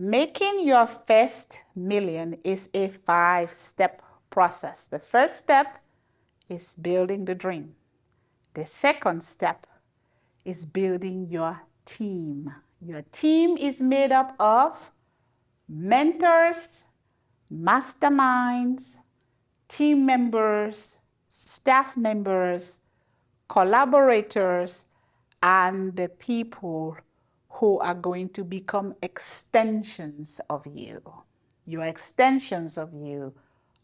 Making your first million is a 5-step process. The first step is building the dream. The second step is building your team. Your team is made up of mentors, masterminds, team members, staff members, collaborators, and the people who are going to become extensions of you. Your extensions of you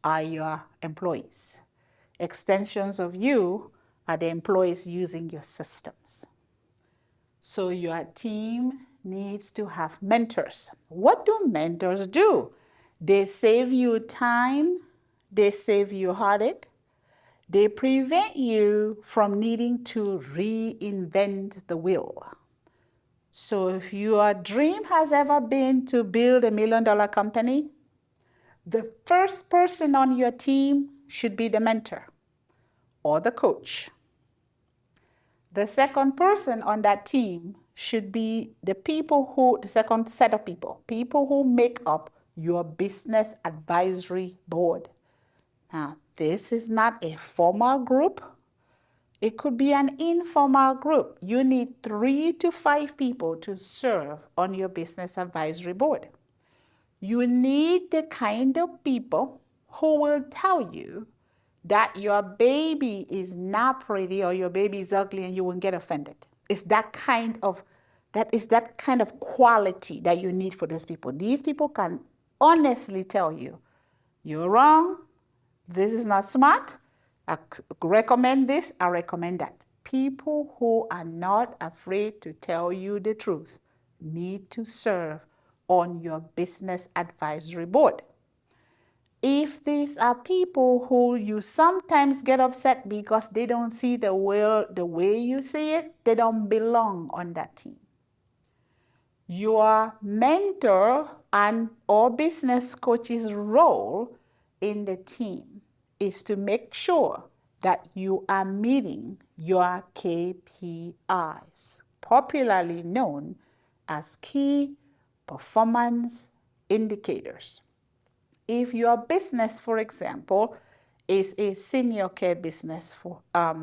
are your employees. Extensions of you are the employees using your systems. So your team needs to have mentors. What do mentors do? They save you time, they save you heartache, they prevent you from needing to reinvent the wheel. So if your dream has ever been to build $1 million company, the first person on your team should be the mentor or the coach. The second person on that team should be the second set of people who make up your business advisory board. Now, this is not a formal group. It could be an informal group. You need 3 to 5 people to serve on your business advisory board. You need the kind of people who will tell you that your baby is not pretty or your baby is ugly and you won't get offended. It's that kind of quality that you need for those people. These people can honestly tell you, you're wrong, this is not smart, I recommend this, I recommend that. People who are not afraid to tell you the truth need to serve on your business advisory board. If these are people who you sometimes get upset because they don't see the world the way you see it, they don't belong on that team. Your mentor and or business coach's role in the team is to make sure that you are meeting your KPIs, popularly known as key performance indicators. If your business, for example, is a senior care business, for a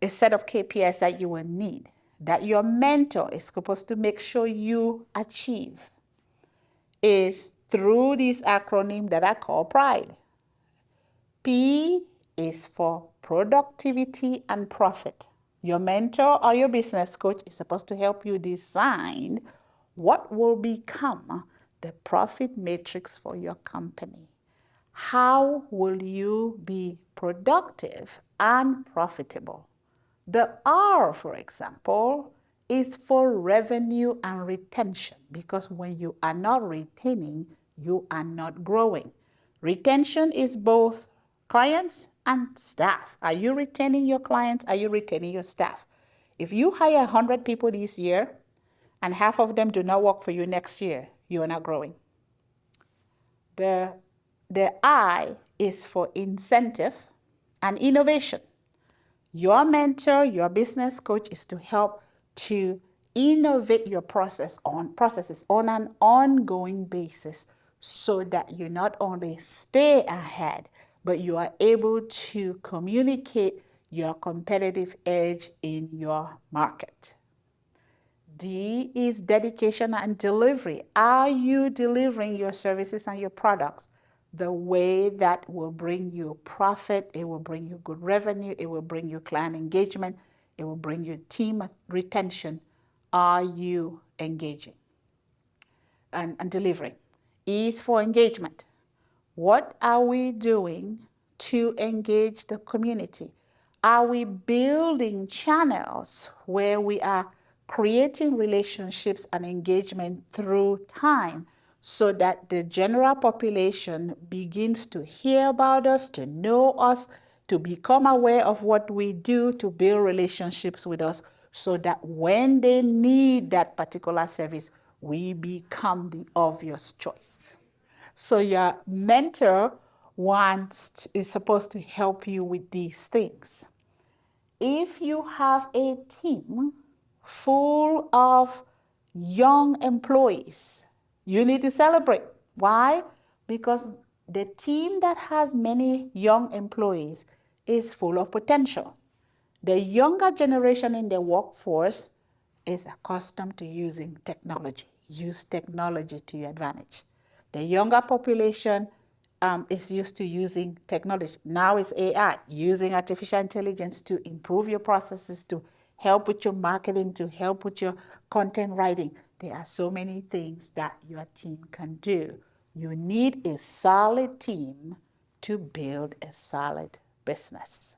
set of KPIs that you will need, that your mentor is supposed to make sure you achieve, is through this acronym that I call PRIDE. P is for productivity and profit. Your mentor or your business coach is supposed to help you design what will become the profit matrix for your company. How will you be productive and profitable? The R, for example, is for revenue and retention, because when you are not retaining, you are not growing. Retention is both clients and staff. Are you retaining your clients? Are you retaining your staff? If you hire 100 people this year and half of them do not work for you next year, you are not growing. The I is for incentive and innovation. Your mentor, your business coach is to help to innovate your processes on an ongoing basis so that you not only stay ahead, but you are able to communicate your competitive edge in your market. D is dedication and delivery. Are you delivering your services and your products the way that will bring you profit? It will bring you good revenue. It will bring you client engagement. It will bring you team retention. Are you engaging and delivering? E is for engagement. What are we doing to engage the community? Are we building channels where we are creating relationships and engagement through time so that the general population begins to hear about us, to know us, to become aware of what we do, to build relationships with us so that when they need that particular service, we become the obvious choice. So your mentor is supposed to help you with these things. If you have a team full of young employees. You need to celebrate. Why? Because the team that has many young employees is full of potential. The younger generation in the workforce is accustomed to using technology. Use technology to your advantage. The younger population is used to using technology. Now it's AI, using artificial intelligence to improve your processes, to help with your marketing, to help with your content writing. There are so many things that your team can do. You need a solid team to build a solid business.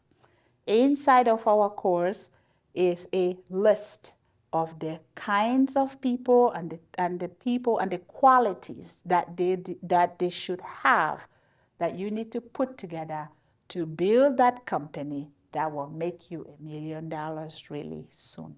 Inside of our course is a list of the kinds of people and the people and the qualities that they should have, that you need to put together to build that company that will make you $1 million really soon.